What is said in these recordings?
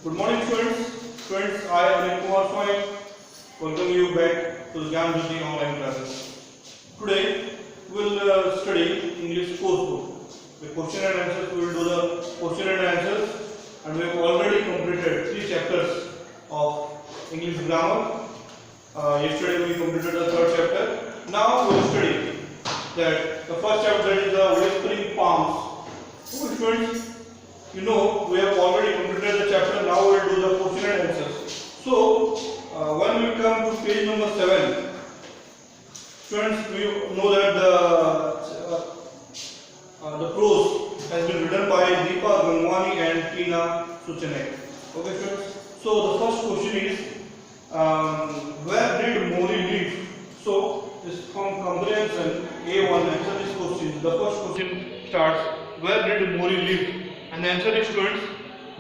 Good morning, students. Students, I am Anik Kumar Swami. Welcome you back to the Gyan Jyoti online classes. Today, we will study English course book. The question and answers. We will do the question and answers, and we have already completed 3 chapters of English grammar. Yesterday we completed the 3rd chapter. Now we will study that the first chapter is the whispering palms. Okay, students. You know, we have already completed the chapter. Now we will do the question and answers. So, when we come to page number 7, students, we know that the prose has been written by Deepa Gangwani and Tina Suchanek. Okay, students. So the first question is, where did Mori live? So, this from comprehension A1 answer this question. The first question starts, where did Mori live? And the answer is, students,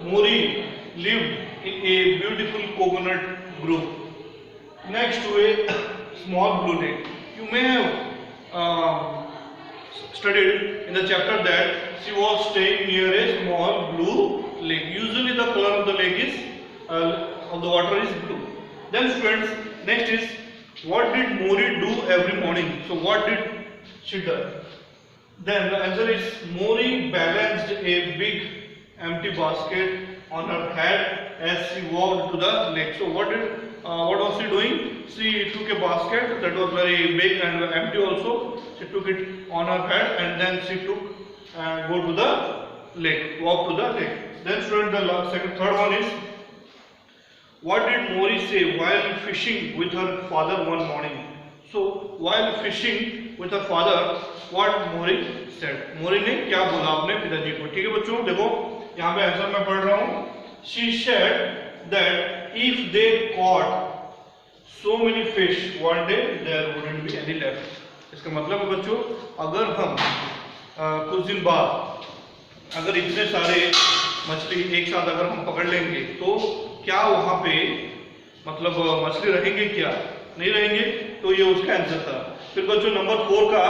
Mori lived in a beautiful coconut grove next to a small blue lake. You may have studied in the chapter that she was staying near a small blue lake. Usually the color of the lake is, of the water is blue. Then students, next is, what did Mori do every morning? So what did she do? Then the answer is, Mori balanced a big empty basket on her head as she walked to the lake. So what was she doing? She took a basket that was very big and empty also. She took it on her head and then she took go to the lake, walk to the lake. Then student, the third one is, what did Mori say while fishing with her father one morning? So while fishing with her father, what Mori said? Mori ने क्या बोला अपने पिताजी को? ठीक है बच्चों, देखो यहाँ पे आंसर मैं पढ़ रहा हूँ. She said that if they caught so many fish one day, there wouldn't be any left. इसका मतलब है बच्चों, अगर हम कुछ दिन बाद अगर इतने सारे मछली एक साथ अगर हम पकड़ लेंगे तो क्या वहाँ पे मतलब मछली रहेंगे क्या? नहीं रहेंगे. तो ये उसका आंसर था. फिर बच्चों नंबर 4 का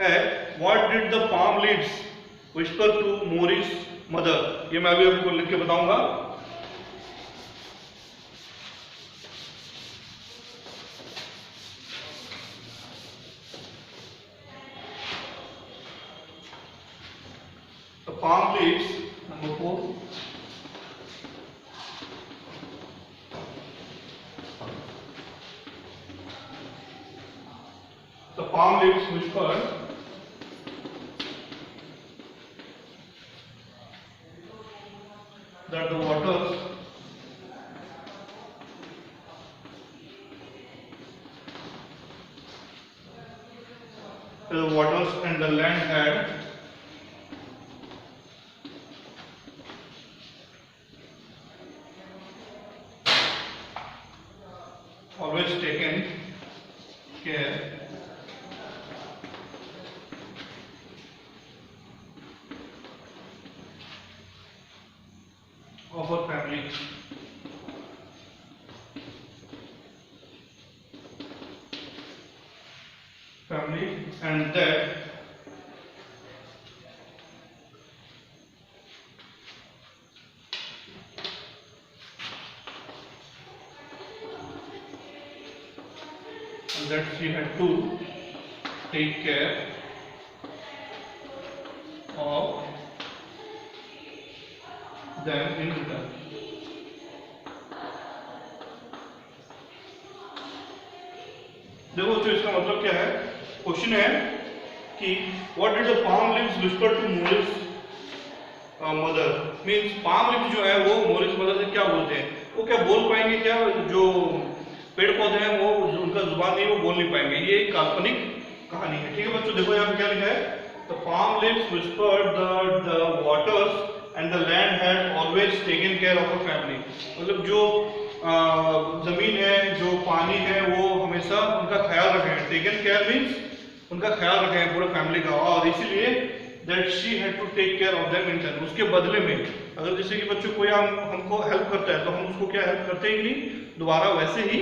है, what did the palm leaves whisper to Mori's mother. ये मैं अभी आपको लिख के बताऊंगा. The palm leaves number 4. The palm leaves whispered that the waters and the land had always taken care of our family. And that she had to take care of them in return. देखो तो इसका मतलब क्या है? Question है कि what did the palm leaves whisper to Morris mother. Means palm leaves जो है वो मोरिस मदर से क्या बोलते हैं? वो क्या बोल पाएंगे क्या? जो पेड़ पौधे हैं वो उनका जुबान नहीं, वो बोल नहीं पाएंगे. ये एक काल्पनिक कहानी है. ठीक है बच्चों, देखो यहाँ पे क्या लिखा है, the palm leaves whispered the waters and the land had always taken care of a family. मतलब जो जमीन है, जो पानी है, वो हमेशा उनका ख्याल रखे हैं. टेकन केयर मीन्स उनका ख्याल रखे हैं पूरे फैमिली का. और इसीलिए that she had to take care of them in turn. उसके बदले में अगर जैसे कि बच्चों कोई हमको हेल्प करता है तो हम उसको क्या हेल्प करते ही नहीं दोबारा. वैसे ही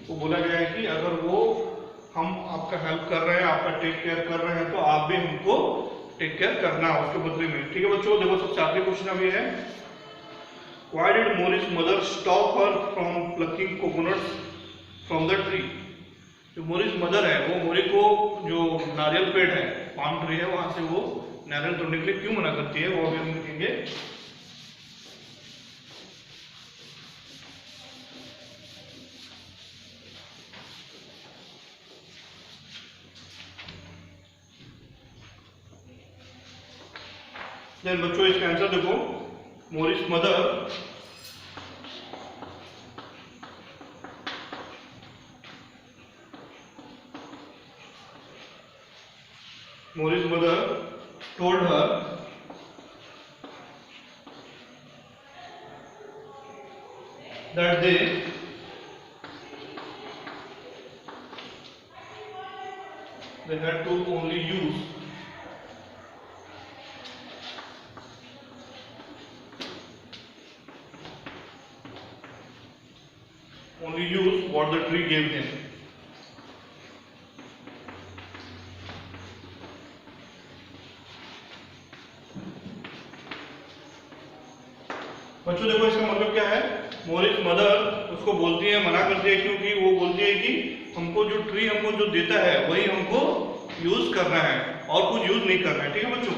वो बोला गया है कि अगर वो हम आपका हेल्प कर रहे हैं, आपका टेक केयर कर रहे हैं, तो आप भी हमको टेक केयर करना उसके बदले में. ठीक है बच्चों, देखो सबसे आखिरी क्वेश्चन अभी है, Why did Mori's mother stop her from plucking coconuts from the tree? जो मोरिस मदर है वो मोरी को जो नारियल पेड़ है, पाम ट्री है, वहां से वो नारियल तोड़ने के लिए क्यों मना करती है, वो अभी हम देखेंगे। देन बच्चों इसका आंसर देखो, Morris mother told her that they had to only use what the tree gave them. बच्चों देखो इसका मतलब क्या है, मोरिस मदर उसको बोलती है, मना करती है, क्योंकि वो बोलती है कि हमको जो ट्री हमको जो देता है वही हमको यूज करना है और कुछ यूज नहीं करना है। ठीक है बच्चों,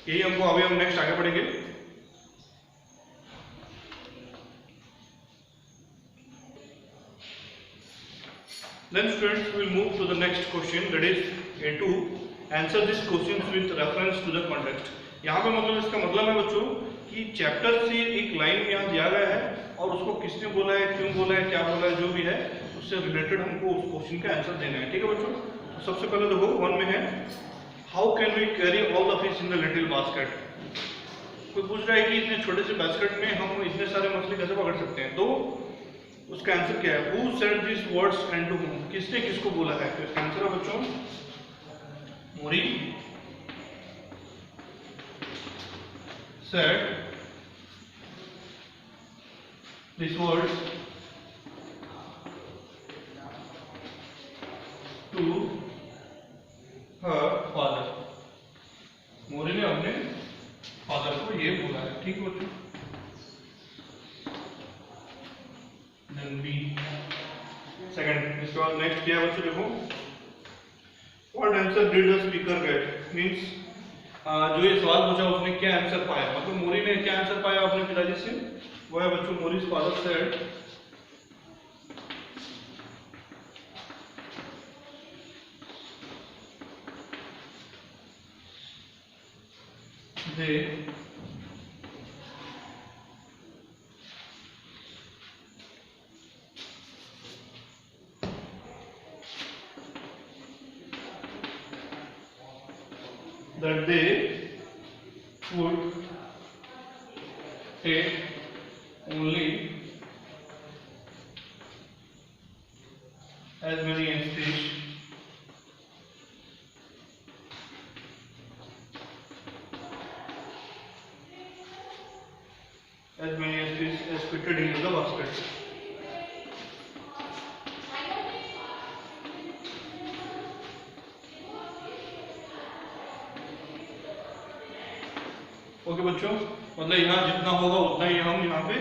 यही हमको अभी हम नेक्स्ट आगे पढ़ेंगे। Then students will move to the next question, that is A2. Answer these questions with reference to the context. यहाँ पे मतलब इसका मतलब है बच्चों कि चैप्टर से एक लाइन यहाँ दिया गया है और उसको किसने बोला है, क्यों बोला है, क्या बोला है, जो भी है उससे रिलेटेड हमको उस क्वेश्चन का आंसर देना है। ठीक है बच्चों, तो सबसे पहले देखो 1 में है, how can we carry all the fish in the little basket. कोई पूछ रहा है कि इतने छोटे से बास्केट में हम इतने सारे मछली कैसे पकड़ सकते हैं, तो उसका आंसर क्या है, who said this words and to whom, किसने किसको बोला है। तो इसका आंसर है बच्चों, मोरी said these words to her father. मोरी ने अपने फादर को ये बोला है। ठीक है बच्चों, देन बी सेकंड, इसके बाद नेक्स्ट क्या है बच्चों देखो, what answer did the speaker get, means जो ये सवाल पूछा उसने क्या आंसर पाया, मतलब मोरी ने क्या आंसर पाया अपने पिताजी से, वो है बच्चों, Mori's father said they that they would take only as many as fish as fitted into the basket. Okay बच्चों, मतलब यहाँ जितना होगा उतना ही हम यहाँ पे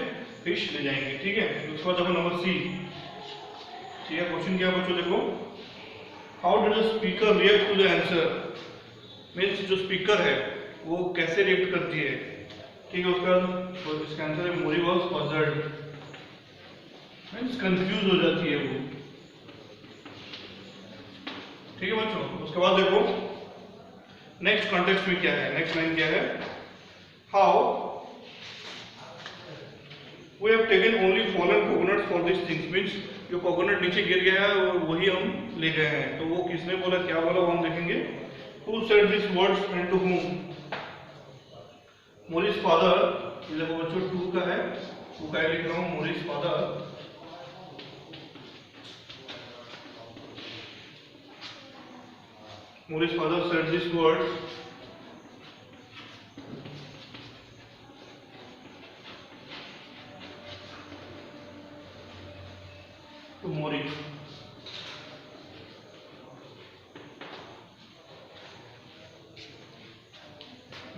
फिश ले जाएंगे। ठीक है, उसके बाद देखो नंबर सी। ठीक है, क्वेश्चन क्या बच्चों देखो, how did the speaker react to the answer, means जो स्पीकर है वो कैसे रिएक्ट करती है। ठीक है, उसका इसका आंसर है, मोरी वाज पजल्ड, मीन्स कंफ्यूज हो जाती है वो। ठीक है बच्चों, उसके बाद देखो नेक्स्ट कॉन्टेक्स्ट में क्या है, नेक्स्ट लाइन क्या है, how we have taken only fallen coconuts for these things, means जो कोकोनट नीचे गिर गया है वही हम ले गए हैं। तो वो किसने बोला, क्या बोला, वो हम देखेंगे। who said these words and to whom, Morris father, देखो बच्चों 2 का है, 2 का लिख रहा हूँ, Morris father said these words to Mori.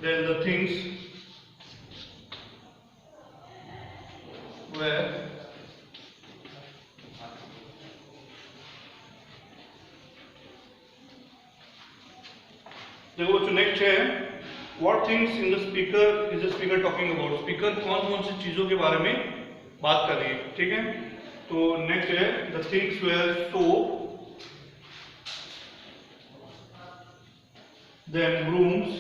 Then the things where देखो बच्चों नेक्स्ट है what things in the speaker is the speaker talking about. Speaker कौन कौन सी चीजों के बारे में बात कर रही है, ठीक है। तो नेक्स्ट है the things were soap, then brooms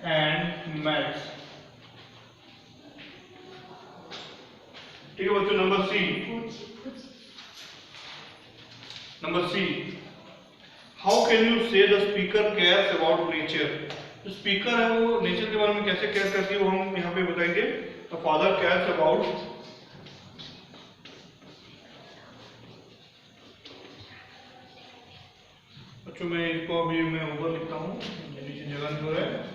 and mats, ठीक है बच्चों। Number C how can you say the speaker cares about nature. जो स्पीकर है वो नेचर के बारे में कैसे केयर करती है वो हम यहाँ पे बताएंगे। द फादर केयर्स अबाउट बच्चों मैं इसको अभी मैं ऊपर लिखता हूँ, नीचे जगह नहीं हो रहा है।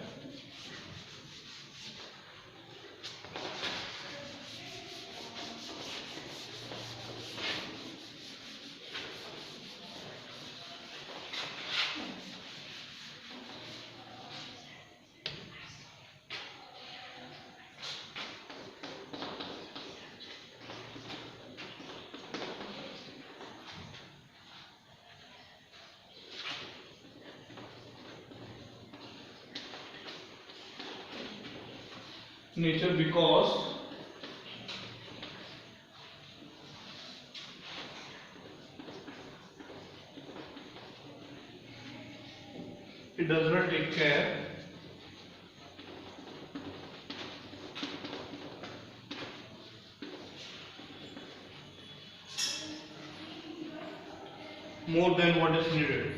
Nature because it does not take care more than what is needed.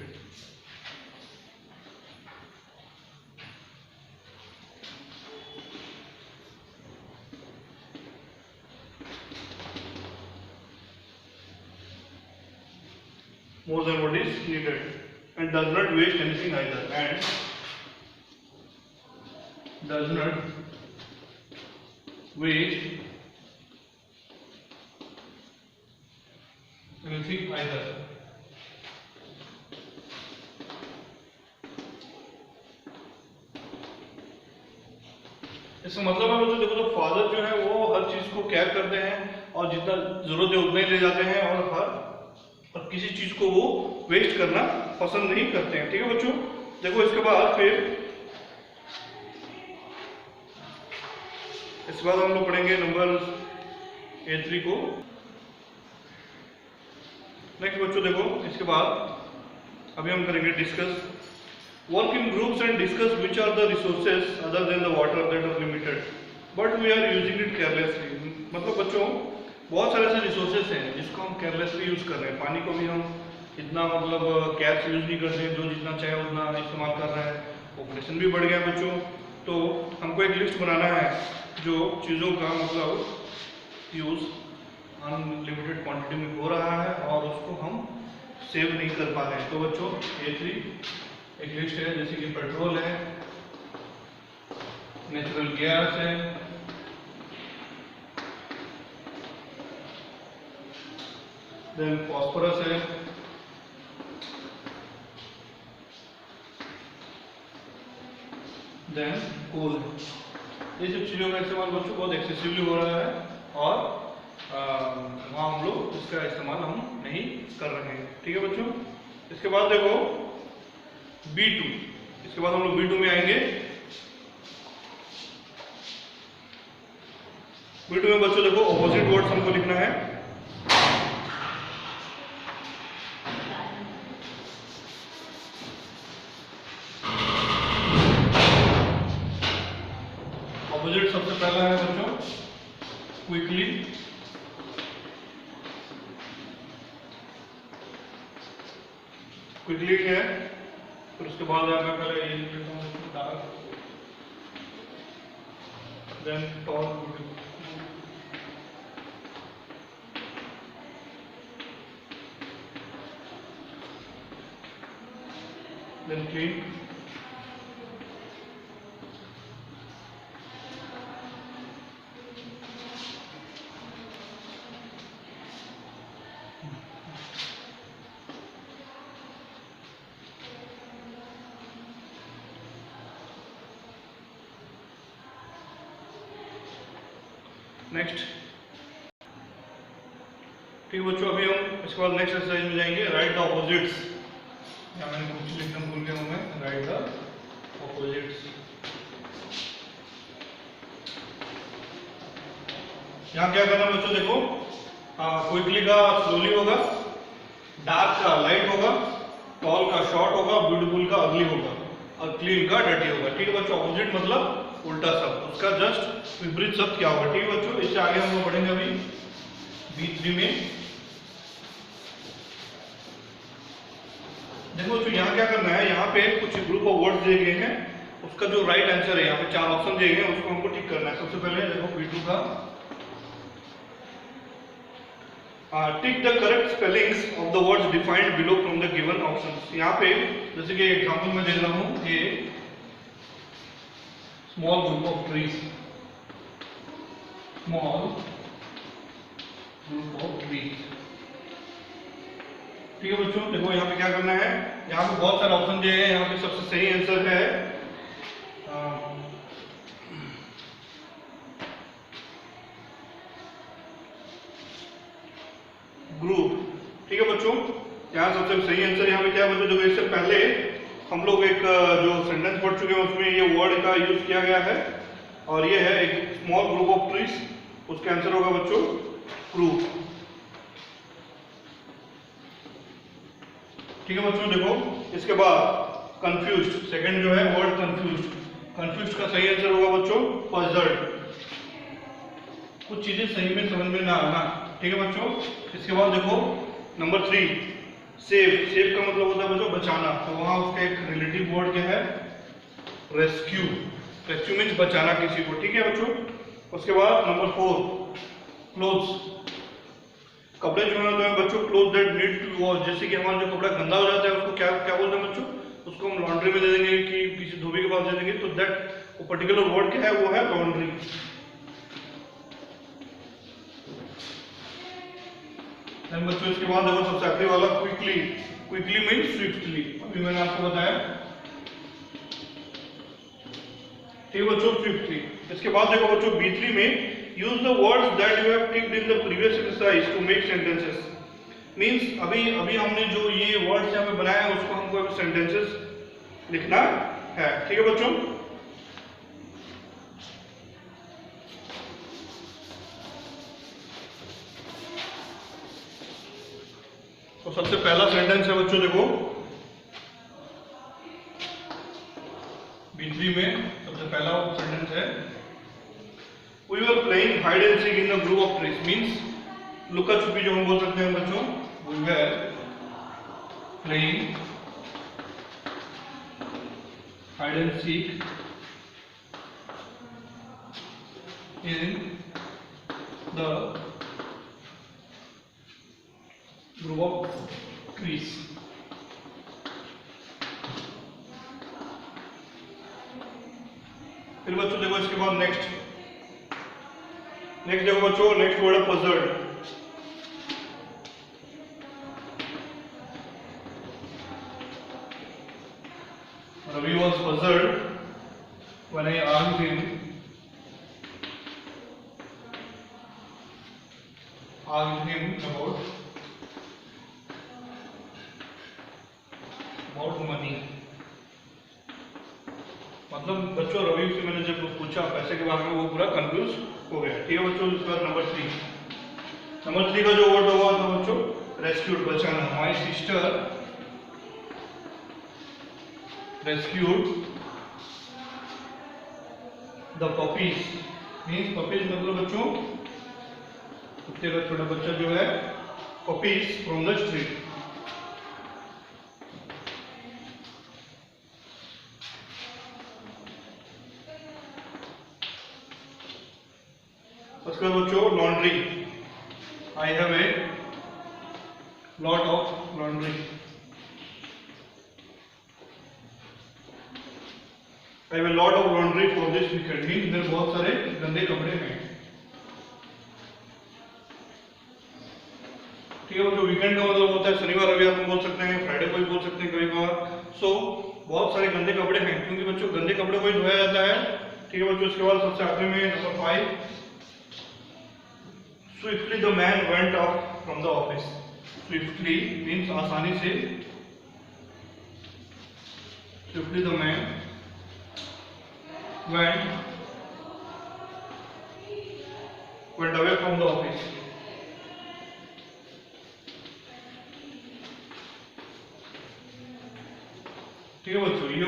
More than what is needed and does not waste anything either, and does not waste anything either. इसका मतलब है बच्चों देखो, तो फादर जो है वो हर चीज को केयर करते हैं और जितना जरूरत है उतना ही ले जाते हैं और किसी चीज को वो वेस्ट करना पसंद नहीं करते हैं, ठीक है बच्चों। देखो इसके बाद हम लोग पढ़ेंगे नंबर A3 को। नेक्स्ट बच्चों देखो इसके बाद अभी हम करेंगे discuss work in groups and discuss which are the resources other than the water that are limited but we are using it carelessly. मतलब बच्चों बहुत सारे ऐसे रिसोर्सेज हैं जिसको हम केयरलेसली यूज कर रहे हैं। पानी को भी हम इतना मतलब केयर से यूज नहीं करते हैं, जो जितना चाहे उतना इस्तेमाल कर रहा है। पॉपुलेशन भी बढ़ गया है बच्चों, तो हमको एक लिस्ट बनाना है जो चीज़ों का मतलब यूज अनलिमिटेड क्वांटिटी में हो रहा है और उसको हम सेव नहीं कर पा रहे हैं। तो बच्चों A3 एक लिस्ट है, जैसे कि पेट्रोल है, नेचुरल गैस है, देन फॉस्फोरस है, देन कोल है। ये सब चीज़ों का इस्तेमाल बच्चों बहुत एक्सेसिवली हो रहा है और वहाँ हम लोग इसका इस्तेमाल हम नहीं कर रहे हैं, ठीक है बच्चों। इसके बाद देखो B2, इसके बाद हम लोग B2 में आएंगे। B2 में बच्चों देखो ऑपोजिट वर्ड्स हमको लिखना है। ऑपोजिट सबसे पहला है बच्चों क्विकली, क्विकली है। फिर उसके बाद मैं पहले ये लिख लेता हूँ dark, then tall, then clean, next, ठीक है बच्चों, अभी हम इसके बाद नेक्स्ट एक्सरसाइज में जाएंगे, राइट द ऑपोजिट्स। यहाँ मैंने कुछ लिखना भूल गया हूँ मैं, राइट द ऑपोजिट्स। यहाँ क्या करना है बच्चों, देखो क्विकली का स्लोली होगा, डार्क का लाइट होगा, टॉल का शॉर्ट होगा, ब्यूटीफुल का अगली होगा और क्लीन का डर्टी होगा। ठीक है बच्चों, ऑपोजिट मतलब उल्टा शब्द, उसका जस्ट विपरीत शब्द क्या होगा। ठीक है बच्चों, इससे आगे हम लोग बढ़ेंगे अभी B3 में। देखो बच्चों, यहाँ क्या करना है, यहाँ पे कुछ ग्रुप ऑफ वर्ड्स दिए गए हैं, उसका जो राइट आंसर है, यहाँ पे 4 ऑप्शन दिए गए हैं, उसको हमको ठीक करना है। सबसे पहले देखो B2 का, tick the correct spellings of the words defined below from the given options. यहाँ पे जैसे कि एग्जांपल में दे रहा हूँ, a small group of trees, small group of trees. ठीक है बच्चों, देखो यहाँ पे क्या करना है, यहाँ पे बहुत सारे ऑप्शन दिए हैं, यहाँ पे सबसे सही आंसर है ग्रुप। ठीक है बच्चों, यहाँ सबसे सही आंसर यहाँ पे क्या है बच्चों, देखो इससे पहले हम लोग एक जो सेंटेंस पढ़ चुके हैं उसमें ये वर्ड का यूज किया गया है, और ये है एक स्मॉल ग्रुप ऑफ ट्रीज, उसका आंसर होगा बच्चों ग्रुप। ठीक है बच्चों, देखो इसके बाद कंफ्यूज्ड, सेकंड जो है वर्ड कंफ्यूज्ड, कंफ्यूज्ड का सही आंसर होगा बच्चों पजल्ड, कुछ चीजें सही में समझ में ना आना। ठीक है बच्चों, इसके बाद देखो नंबर 3 सेव, सेव का मतलब होता है बच्चों बचाना, तो वहां उसका एक रिलेटिव वर्ड क्या है रेस्क्यू, रेस्क्यू मीन्स बचाना किसी को। ठीक है बच्चों, उसके बाद नंबर 4 क्लोथ्स, कपड़े जो है बच्चों cloth that need to wash, जैसे कि हमारा जो कपड़ा गंदा हो जाता है उसको क्या क्या बोलते हैं बच्चों, उसको हम लॉन्ड्री में दे देंगे कि किसी धोबी के पास दे देंगे, तो दैट वो पर्टिकुलर वर्ड क्या है, वो है लॉन्ड्री। बच्चों इसके बाद देखो सबसे आखिरी वाला क्विकली, क्विकली मीन्स स्विफ्टली, अभी मैंने आपको बताया। ठीक है बच्चों, स्विफ्टली। इसके बाद देखो बच्चों B3 में use the words that you have ticked in the previous exercise to make sentences, means अभी हमने जो ये वर्ड्स यहाँ पे बनाया है उसको हमको अभी सेंटेंसेस लिखना है। ठीक है बच्चों, तो सबसे पहला सेंटेंस है बच्चों, देखो B3 में सबसे पहला सेंटेंस है We were playing hide and seek in a group of trees, means लुका छुपी जो हम बोल सकते हैं बच्चों, we were playing hide and seek in the group of trees। फिर बच्चों देखो इसके बाद नेक्स्ट देखो बच्चों, नेक्स्ट वर्ड है puzzled. Ravi was puzzled when I asked him about money। मतलब बच्चों रवि से मैंने जब पूछा पैसे के बारे में, वो पूरा कंफ्यूज हो गया। ठीक है बच्चों, उसके बाद नंबर 3 का जो वर्ड होगा तो बच्चों रेस्क्यूड, बचाना। My sister rescued the puppies, means puppies मतलब बच्चों कुत्ते का छोटा बच्चा जो है, पपीज फ्रॉम द स्ट्रीट। उसके बाद बच्चों laundry, I have a lot of laundry. I have a lot of laundry for this weekend, means मेरे बहुत सारे गंदे कपड़े हैं। ठीक है बच्चों, वीकेंड का मतलब होता है शनिवार रविवार आप बोल सकते हैं, फ्राइडे को भी बोल सकते हैं कभी कभार। सो बहुत सारे गंदे कपड़े हैं, क्योंकि बच्चों गंदे कपड़े को ही धोया जाता है। ठीक है बच्चों, इसके बाद सबसे आखिर में number 5 swiftly the man went out from the office. Swiftly means आसानी से, swiftly the man went away from the office। ठीक है बच्चों, ये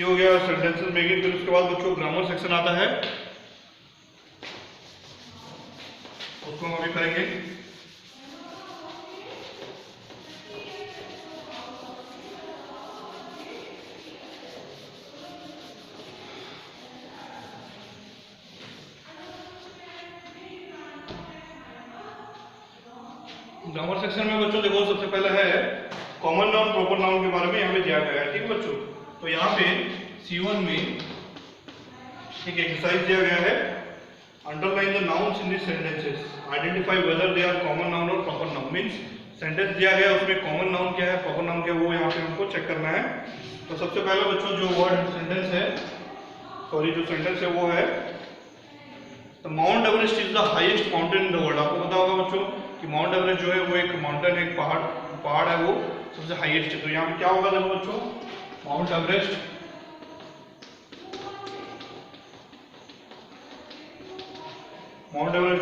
हो गया सेंटेंसेस मेकिंग। फिर उसके बाद बच्चों ग्रामर सेक्शन आता है, उसको हम अभी करेंगे। ग्रामर सेक्शन में बच्चों देखो, सबसे पहले है कॉमन नाउन प्रॉपर नाउन के बारे में यहाँ पे दिया गया है। ठीक है बच्चों, तो यहाँ पे C1 में एक एक्सरसाइज दिया गया है, underline the nouns in this sentences, identify whether they are common noun और प्रॉपर नाउन। मींस सेंटेंस दिया गया है, उसमें कॉमन नाउन क्या है, प्रॉपर नाउन क्या है, वो यहाँ पे हमको चेक करना है। तो सबसे पहले बच्चों जो वर्ड सेंटेंस है, सॉरी जो सेंटेंस है वो है mount Everest is the highest mountain in the world. आपको पता होगा बच्चों कि माउंट एवरेस्ट जो है वो एक माउंटेन, एक पहाड़ है, वो सबसे हाईएस्ट है। तो यहाँ पे क्या होगा देखो बच्चों, माउंट एवरेस्ट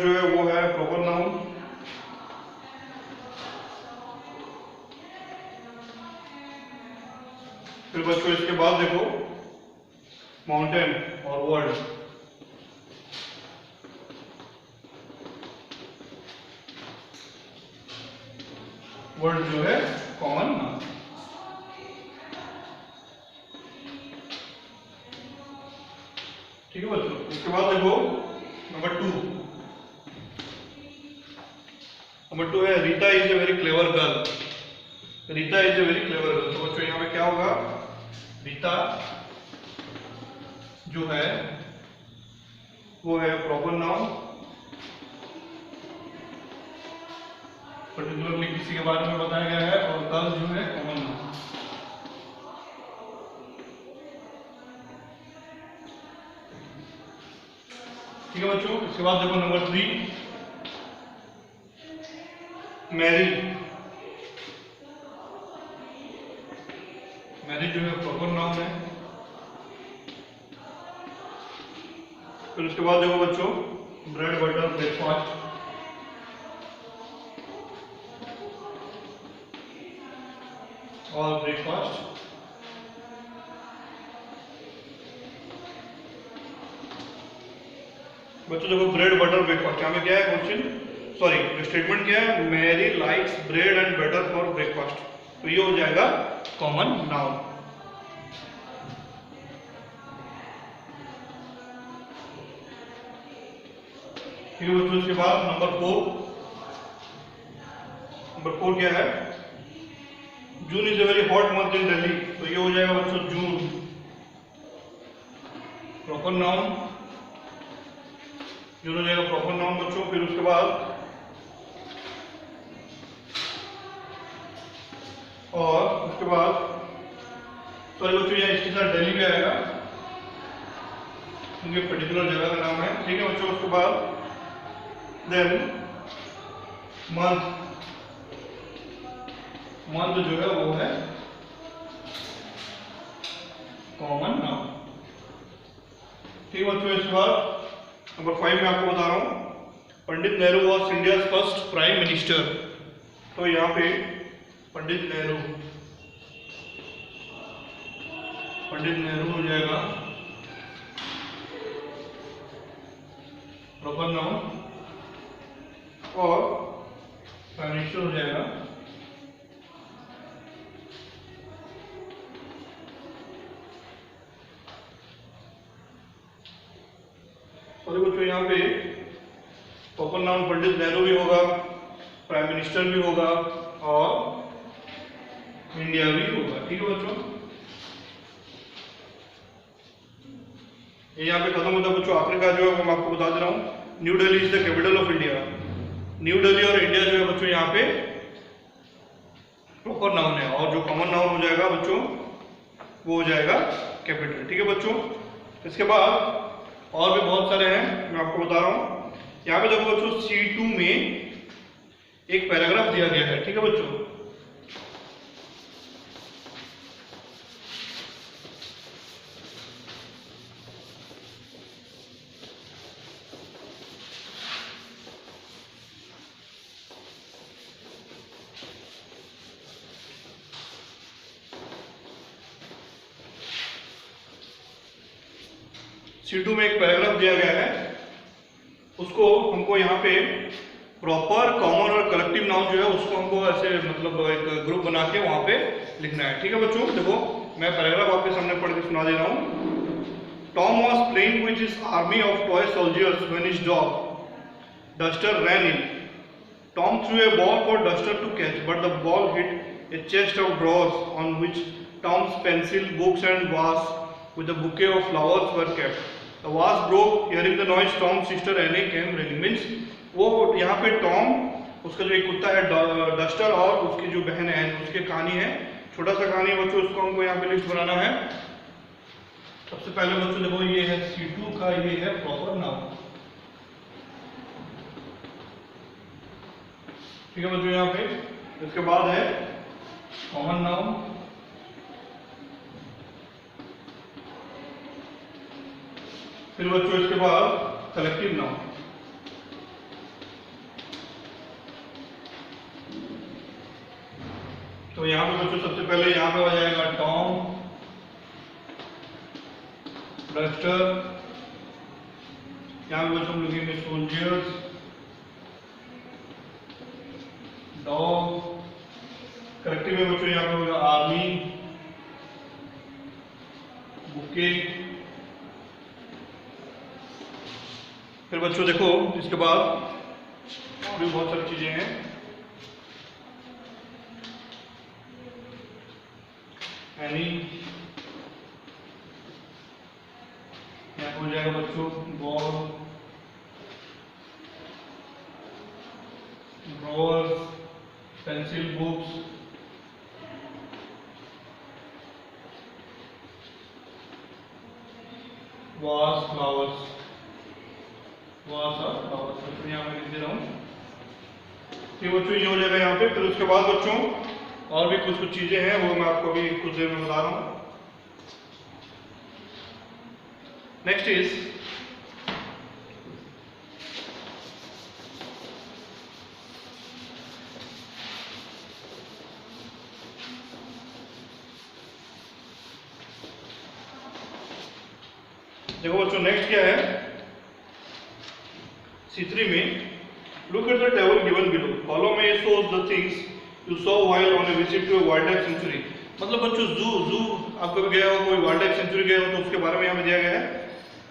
जो है वो है प्रॉपर नाउन। फिर बच्चों इसके बाद देखो माउंटेन और वर्ल्ड, वर्ड जो है कॉमन नाउन। ठीक है बच्चों, उसके बाद देखो नंबर टू है Rita is a very clever girl. Rita is a very clever girl. तो बच्चों यहाँ पे क्या होगा, रीता जो है वो है प्रॉपर नाउन, पर्टिकुलरली किसी के बारे में बताया गया है, और गर्ल जो है कॉमन नाउन। ठीक है बच्चों, इसके बाद देखो नंबर 3 मैरी। मैरी जो है प्रॉपर नाउन है। फिर उसके बाद देखो बच्चों ब्रेड बटर ब्रेकफास्ट, और ब्रेकफास्ट बच्चों देखो ब्रेड बटर ब्रेकफास्ट, यहाँ पे क्या है क्वेश्चन, सॉरी स्टेटमेंट क्या है, Mary likes bread and butter for breakfast. तो ये हो जाएगा कॉमन नाउन। ठीक है बच्चों, इसके बाद नंबर 4 क्या है, June is a very hot month in Delhi. तो ये हो जाएगा बच्चों जून प्रॉपर नाउन, जून हो जाएगा प्रॉपर नाउन बच्चों। फिर उसके बाद सॉरी बच्चों यहाँ इसके साथ दिल्ली भी आएगा क्योंकि पर्टिकुलर जगह का नाम है। ठीक है बच्चों, उसके बाद देन मंथ जो है वो है कॉमन नाउन। ठीक है बच्चों, इसके बाद नंबर 5 में आपको बता रहा हूं, Pandit Nehru was India's first prime minister. तो यहाँ पे पंडित नेहरू हो जाएगा प्रॉपर नाउन, और प्राइम मिनिस्टर हो जाएगा बच्चों यहाँ पे प्रॉपर नाउन पंडित नेहरू भी होगा, प्राइम मिनिस्टर भी होगा, और इंडिया भी होगा। ठीक है बच्चों, ये यहाँ पे खत्म होता है बच्चों। आखिरी का जो है मैं आपको बता दे रहा हूँ, new Delhi is the capital of India. New Delhi और इंडिया जो है बच्चों यहाँ पे प्रॉपर नाउन है, और जो कॉमन नाउन हो जाएगा बच्चों वो हो जाएगा कैपिटल। ठीक है बच्चों, इसके बाद और भी बहुत सारे हैं, मैं आपको बता रहा हूँ। यहाँ पे देखो बच्चों C2 में एक पैराग्राफ दिया गया है, ठीक है बच्चों। C2 में एक पैराग्राफ दिया गया है, उसको हमको यहाँ पे प्रॉपर कॉमन और कलेक्टिव नाउन जो है उसको हमको ऐसे मतलब एक ग्रुप बना के वहां पे लिखना है, ठीक है बच्चों। देखो मैं पैराग्राफ आपके सामने पढ़ के सुना दे रहा हूँ। Tom was playing with his army of toy soldiers when his dog Duster ran in. Tom threw a ball for Duster to catch but the ball hit a chest of drawers on which Tom's pencil books and was with a bouquet of flowers were kept. The vase broke. Hearing the noise, Tom's sister Annie came running. Means वो यहाँ पे Tom, उसका जो एक कुत्ता है duster और उसकी जो बहन है उसकी कहानी है, छोटा सा कहानी है बच्चों, उसको हमको यहाँ पे लिस्ट बनाना है। सबसे पहले बच्चों देखो ये है C2 का, ये है प्रॉपर नाउन, ठीक है बच्चों यहाँ पे। इसके बाद है कॉमन नाउन, फिर बच्चों इसके बाद कलेक्टिव नाउन। तो यहां पे बच्चों सबसे पहले यहां पे आ जाएगा टॉम, डस्टर, यहां पे बच्चों हम लिखेंगे सोल्जर्स, डॉग, कलेक्टिव में बच्चों यहां पे होगा आर्मी, बुके। फिर बच्चों देखो इसके बाद और भी बहुत सारी चीजें हैं। एनी, यहाँ हो जाएगा बच्चों बॉल, ड्रॉअर्स, पेंसिल, बुक्स, वास, फ्लावर्स, यहाँ मैं लिख दे रहा हूँ, ठीक बच्चों ये हो जाएगा यहाँ पे। फिर उसके बाद बच्चों और भी कुछ कुछ चीजें हैं, वो मैं आपको अभी कुछ देर में बता रहा हूँ। नेक्स्ट इज देखो बच्चों नेक्स्ट क्या है C3 में, look at the table given below. Column A shows the things you saw while on a visit to a wildlife sanctuary. मतलब बच्चों जू आप कभी गए हो, कोई वाइल्ड लाइफ सेंचुरी गए हो तो उसके बारे में यहाँ पे दिया गया है।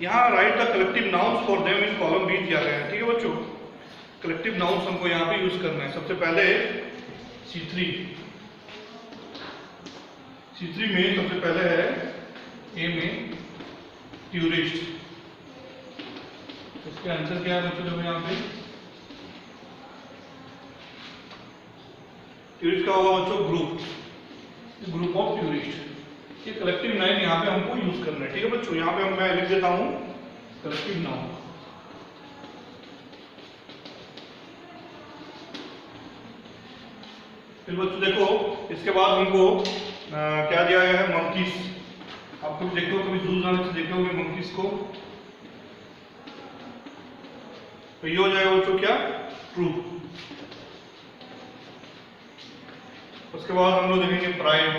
यहाँ write the collective nouns for them in column B दिया गया है, ठीक है बच्चों। कलेक्टिव नाउन्स हमको यहाँ पे यूज करना है। सबसे पहले C3 में सबसे पहले है A में टूरिस्ट। इसका आंसर क्या है बच्चों, देखो यहाँ पे टूरिस्ट का होगा बच्चों ग्रुप ऑफ टूरिस्ट। ये कलेक्टिव नाउन यहाँ पे हमको यूज करना है, ठीक है बच्चों। यहाँ पे मैं लिख देता हूँ कलेक्टिव नाउन। फिर बच्चों देखो इसके बाद हमको क्या दिया गया है, मंकीज। आप कभी देखो, कभी जू जाने से देखे होंगे मंकीज को। तो ये हो जाएगा बच्चों क्या, ट्रू। उसके बाद हम लोग देखेंगे प्राइड,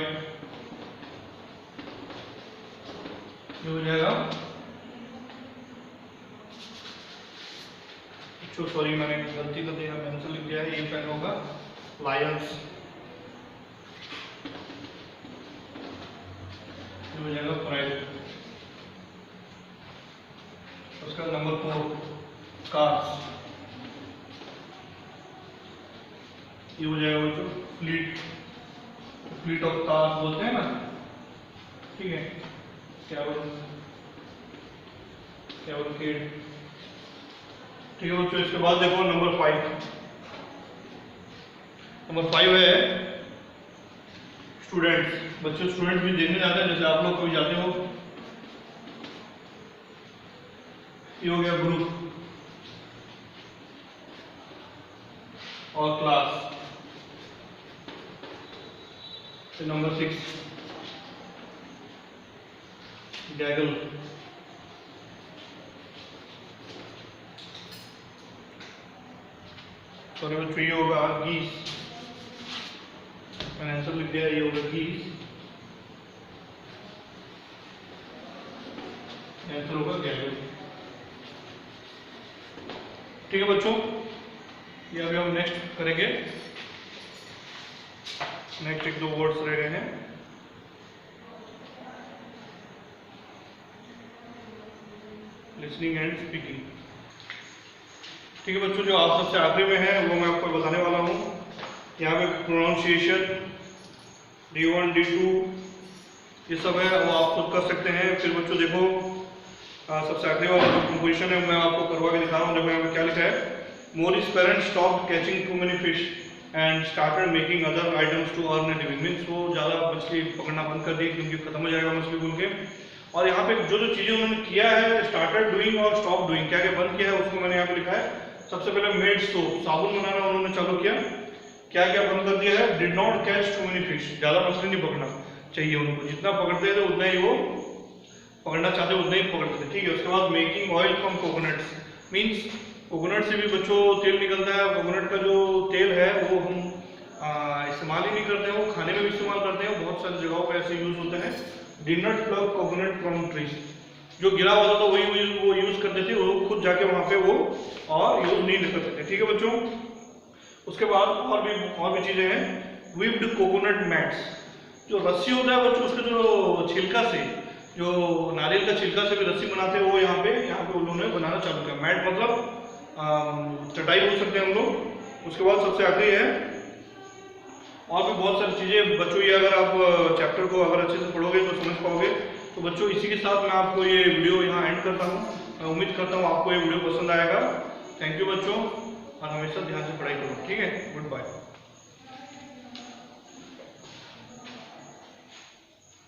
ये हो जाएगा, सॉरी मैंने गलती कर दिया, पेंसिल लिख दिया है, ये पेन होगा लायंस, ये हो जाएगा प्राइड। उसका नंबर 4 कार्स, ये हो जाएगा बच्चों फ्लीट ऑफ कार्स बोलते हैं ना, ठीक है। कैवलकेड, ठीक है बच्चों। इसके बाद देखो नंबर 5 है स्टूडेंट्स। बच्चों स्टूडेंट्स भी देखने जाते हैं, जैसे आप लोग कभी जाते हो। ये हो गया ग्रुप, और क्लास। नंबर 6 गैगल। तो नंबर 3 होगा गीस। मैंने आंसर लिख दिया, ये होगा गीस, आंसर होगा गैगल। ठीक है बच्चों, ये अभी हम नेक्स्ट करेंगे। नेक्स्ट एक दो वर्ड्स रह गए हैं। Listening and speaking. ठीक है बच्चों, जो आप सबसे आखिरी में है वो मैं आपको बताने वाला हूँ। यहाँ पे प्रोनाउंसिएशन D1 D2 ये सब है, वो आप खुद कर सकते हैं। फिर बच्चों देखो सबसे आखिरी वाला जो कंपोजिशन है मैं आपको करवा के दिखा रहा हूँ। देखो यहाँ पे क्या लिखा है, Morris parents stopped catching too many fish and started making other items to earn a living. Means वो ज़्यादा मछली पकड़ना बंद कर दी क्योंकि खत्म हो जाएगा मछली बोल के। और यहाँ पे जो जो चीज़ें उन्होंने किया है, स्टार्टेड डूइंग और स्टॉप डूइंग, क्या क्या बंद किया है उसको मैंने यहाँ पे लिखा है। सबसे पहले मेड सोप, साबुन बनाना उन्होंने चालू किया। क्या क्या बंद कर दिया है, did not catch too many fish, ज़्यादा मछली नहीं पकड़ना चाहिए उनको, जितना पकड़ते थे उतना ही वो पकड़ना चाहते उतना ही पकड़ते थे। ठीक है, उसके बाद making oil from coconuts. Means coconut से भी बच्चों तेल निकलता है। कोकोनट का जो तेल है वो हम इस्तेमाल ही नहीं करते हैं, वो खाने में भी इस्तेमाल करते हैं, बहुत सारी जगहों पर ऐसे यूज होते हैं। Did not plug coconut from trees, जो गिरा हुआ था वही वो यूज करते थे, वो खुद जाके वहां पे वो और यूज नहीं करते थे। ठीक है बच्चों, उसके बाद और भी चीजें हैं। व्हिप्ड कोकोनट मैट्स, जो रस्सी होता है बच्चों, उसके जो छिलका से, जो नारियल का छिलका से भी रस्सी बनाते हैं, वो यहाँ पे उन्होंने बनाना चालू किया। मैट मतलब चटाई बोल सकते हैं हम लोग। उसके बाद सबसे आखिरी है, और भी बहुत सारी चीजें बच्चों, ये अगर आप चैप्टर को अगर अच्छे से पढ़ोगे तो समझ पाओगे। तो बच्चों इसी के साथ मैं आपको ये वीडियो यहाँ एंड करता हूँ। मैं उम्मीद करता हूँ आपको ये वीडियो पसंद आएगा। थैंक यू बच्चों, और हमेशा ध्यान से पढ़ाई करो। ठीक है, गुड बाय।